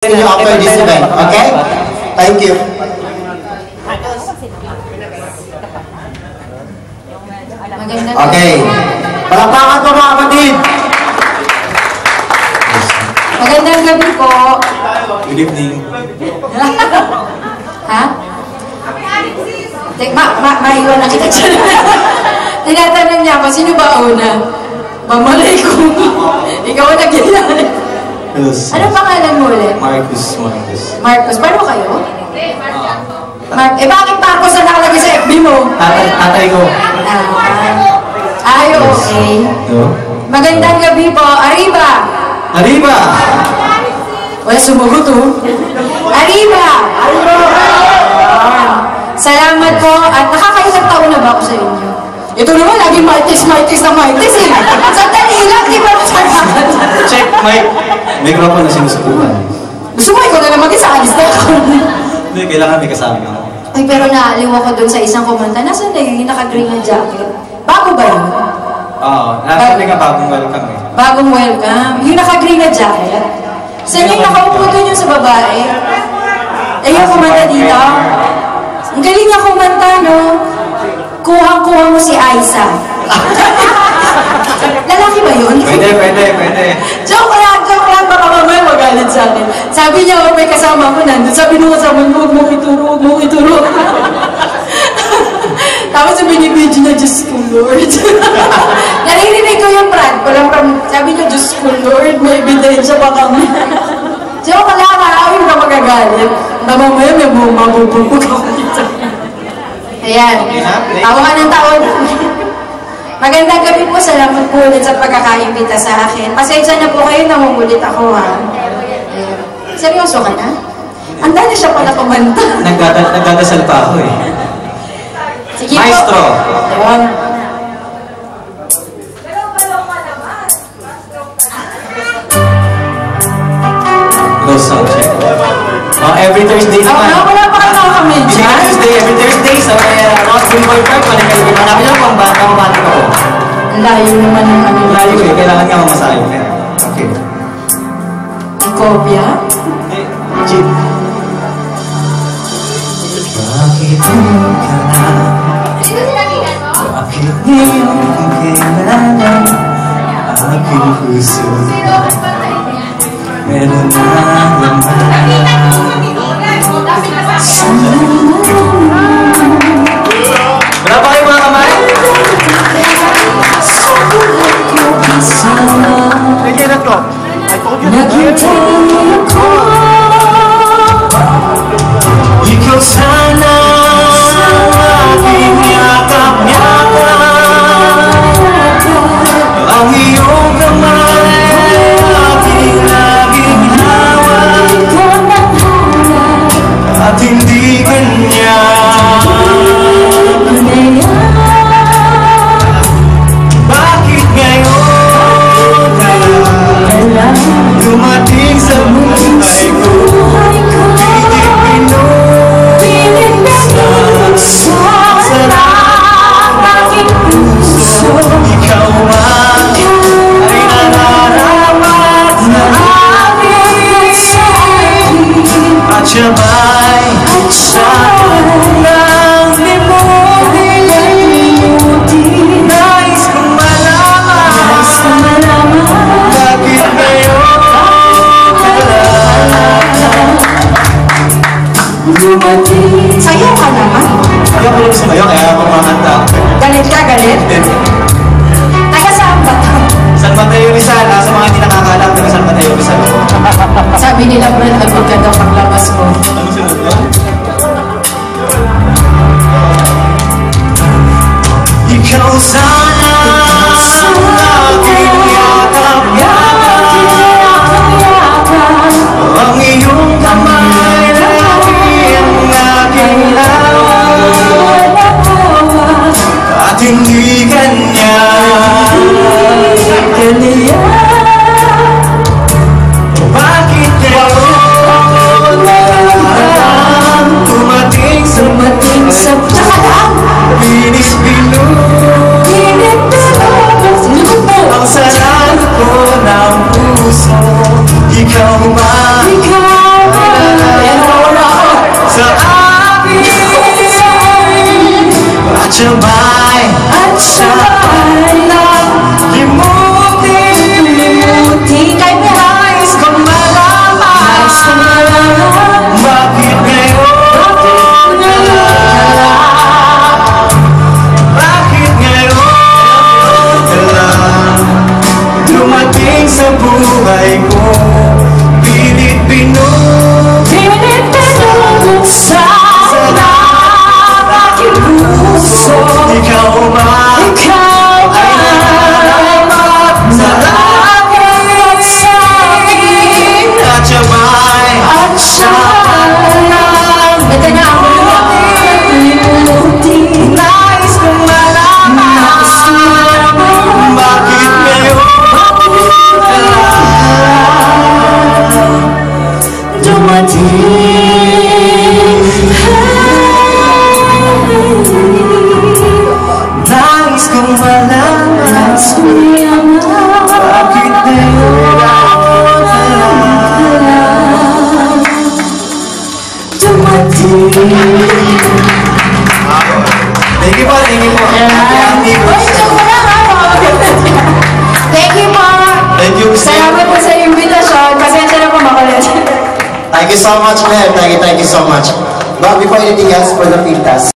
See you after this event, okay? Thank you. Okay. Palakpakan ko mga kapatid. Magandang gabi po. Good evening. Ha? Maiwan na kita dyan. Tinatanong niya ako, sino ba una? Mamalay ko. Ikaw ang nagyayari. Yes. Ano pangalan mo ulit? Marcus. Marcos. Paano kayo? Bakit Marcos na nakalagay sa FB mo? Tatay ko. Ay, okay. No? Magandang gabi po. Arriba! Arriba! Wala sumagot oh. Arriba! Arriba! Salamat po. At nakakailang taon na ba ako sa inyo? Ito naman, laging Martes eh. Sandali lang, di ba? Check, mic. Microphone na sinusubukan. Gusto mo, ikaw na naman sa alis na ako. Hindi, kailangan may kasama ako. Ay, pero naaliw ako dun sa isang kumanta. Nasaan na yung naka-green na jacket? Bago ba yun? Oo, nasa nga bagong welcome eh. Bagong welcome. Yung naka-green na jacket? Saan yung nakaupo dun yung sa babae? Eh, yung kumanta dito? Ang galing niya kumanta, no? Kuhang-kuha mo si Aiza. Lalaki ba yun? Pwede. Joke lang, baka mamaya magalit sa akin. Sabi niya, may kasama ko nandun. Sabi nung kasama mo, huwag mong ituro. Tapos sabi niya, video na, Diyos ko, Lord. Naririnig ko yung prank ko lang. Sabi niya, Diyos ko, Lord, may ebidensya pa kami. Joke lang, huwag ka magagalit. Mamamaya, may mabububog ako dito. Ayan. Tawa ka ng taon. Magandang gabi po. Salamat po ulit sa pagkakaimbita sa akin. Pasensya na po kayo, nangungulit ako ha. Seryoso ka na? Ang dali siya pala kumanta. Nagdadasal pa ako eh. Sige Maestro. Po. Ayan. Go sound check. Every Thursday naman. Wala pa kayo kami dyan. Every Thursday sa Ross Boulevard Park, malikalikin na namin yung pambati ko. Ang layo naman ng ano. Layo eh, kailangan nga mamasayo. Okay. Ang kopya? Eh, Jeep. Bakit ka na? Bakit ngayong kailangan aking puso meron na naman. Bravo kayo mga kamay! Ikaw sana aking yakap-yakap, ang iyong kamay aking laging hawak, at hindi kanya. Bakit ngayon ka lang dumating sa buhay ko? Pilit pinusok sa aking puso. Ikaw man ay nararapat na aking sa'kin, at siya'y sa akin ng limutin. Nais kong malaman bakit ngayon ka lang dumating. Sayaw ka naman. Ayaw ko lang sumayaw, kaya ako makanta. Galit ka, galit? Taga saan ba ito? San Mateo Rizal, sa mga hindi nakakalam, taga San Mateo Rizal. Sabi nila, Brad, agad ka daw paglabas mo. Ano sunod yun? Ikaw sana aking yakap-yakap, ang iyong kamay lagi ang aking hawak, at hindi kanya. Bakit ngayon dumating sa Tsaka lang! binis-binuti? dumating. Nais kong malaman bakit ngayon dumating. Thank you po, thank you po. Oy, joke mo lang ha. Thank you po. Thank you. Salamat po sa invitation. Pasensya na po makulit. Thank you so much, man. Thank you so much. But before anything else, for the field task.